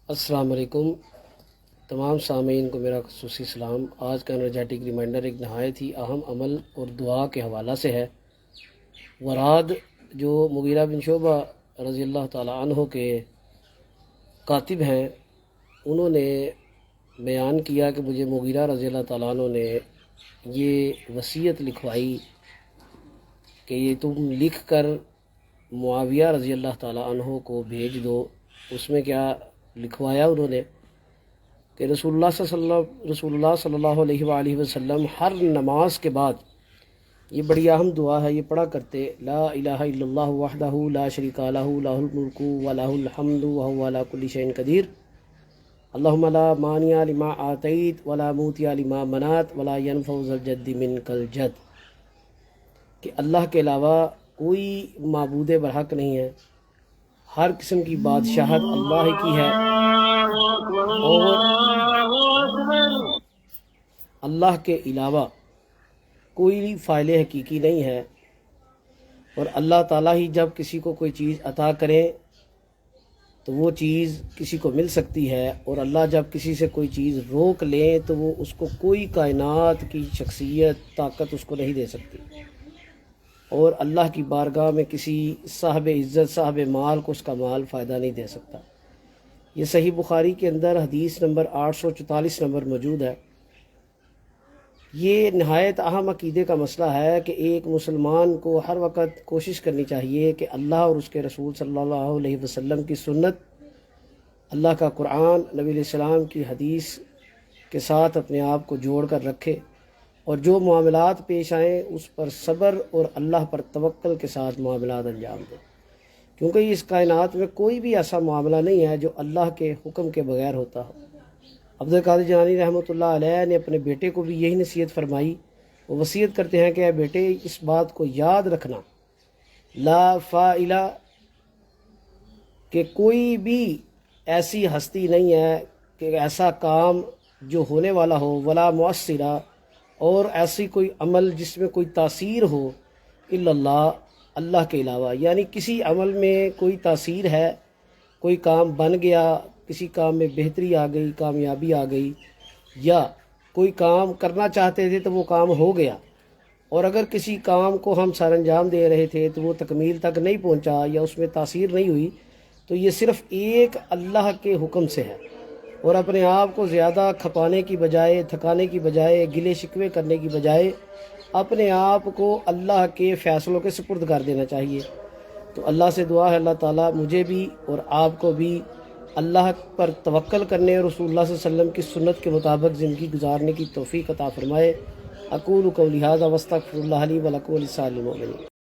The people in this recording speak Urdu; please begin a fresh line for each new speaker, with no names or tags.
السلام علیکم تمام سامعین کو میرا خصوصی سلام۔ آج کا انرجیٹک ریمائنڈر ایک نہایت ہی اہم عمل اور دعا کے حوالہ سے ہے۔ وراد جو مغیرہ بن شعبہ رضی اللہ تعالیٰ عنہ کے کاتب ہیں، انہوں نے بیان کیا کہ مجھے مغیرہ رضی اللہ تعالیٰ عنہ نے یہ وصیت لکھوائی کہ یہ تم لکھ کر معاویہ رضی اللہ تعالیٰ عنہ کو بھیج دو۔ اس میں کیا لکھوایا انہوں نے کہ رسول اللہ صلی اللہ علیہ وآلہ وسلم ہر نماز کے بعد یہ بڑی اہم دعا ہے، یہ پڑھا کرتے، لا الہ الا اللہ وحدہ لا شریک لہ لہ الملک ولہ الحمد وہو علی کل شیء قدیر، اللہم لا مانع لما آتیت ولا موتی لما منعت ولا ینفع ذا الجد منک الجد، کہ اللہ کے علاوہ کوئی معبود برحق نہیں ہے، ہر قسم کی بادشاہت اللہ کی ہے اور اللہ کے علاوہ کوئی فاعل حقیقی نہیں ہے، اور اللہ تعالیٰ ہی جب کسی کو کوئی چیز عطا کریں تو وہ چیز کسی کو مل سکتی ہے، اور اللہ جب کسی سے کوئی چیز روک لیں تو وہ اس کو کوئی کائنات کی شخصیت طاقت اس کو نہیں دے سکتی، اور اللہ کی بارگاہ میں کسی صاحب عزت صاحب مال کو اس کا مال فائدہ نہیں دے سکتا۔ یہ صحیح بخاری کے اندر حدیث نمبر 844 نمبر موجود ہے۔ یہ نہایت اہم عقیدے کا مسئلہ ہے کہ ایک مسلمان کو ہر وقت کوشش کرنی چاہیے کہ اللہ اور اس کے رسول صلی اللہ علیہ وسلم کی سنت، اللہ کا قرآن، نبی علیہ السلام کی حدیث کے ساتھ اپنے آپ کو جوڑ کر رکھے، اور جو معاملات پیش آئیں اس پر صبر اور اللہ پر توکل کے ساتھ معاملات انجام دیں، کیونکہ اس کائنات میں کوئی بھی ایسا معاملہ نہیں ہے جو اللہ کے حکم کے بغیر ہوتا ہو۔ عبد القادر جیلانی رحمۃ اللہ علیہ نے اپنے بیٹے کو بھی یہی نصیحت فرمائی۔ وہ وصیت کرتے ہیں کہ اے بیٹے، اس بات کو یاد رکھنا، لا فاعل، کہ کوئی بھی ایسی ہستی نہیں ہے کہ ایسا کام جو ہونے والا ہو، ولا مؤثرہ، اور ایسی کوئی عمل جس میں کوئی تاثیر ہو، الا اللہ، اللہ کے علاوہ، یعنی کسی عمل میں کوئی تاثیر ہے، کوئی کام بن گیا، کسی کام میں بہتری آ گئی، کامیابی آ گئی، یا کوئی کام کرنا چاہتے تھے تو وہ کام ہو گیا، اور اگر کسی کام کو ہم سر انجام دے رہے تھے تو وہ تکمیل تک نہیں پہنچا یا اس میں تاثیر نہیں ہوئی، تو یہ صرف ایک اللہ کے حکم سے ہے، اور اپنے آپ کو زیادہ کھپانے کی بجائے، تھکانے کی بجائے، گلے شکوے کرنے کی بجائے اپنے آپ کو اللہ کے فیصلوں کے سپرد کر دینا چاہیے۔ تو اللہ سے دعا ہے اللہ تعالیٰ مجھے بھی اور آپ کو بھی اللہ پر توکل کرنے اور رسول اللہ صلی اللہ علیہ وسلم کی سنت کے مطابق زندگی گزارنے کی توفیق عطا فرمائے۔ اقول قولی ھذا واستغفر اللہ لی ولکم ولسائر المؤمنین۔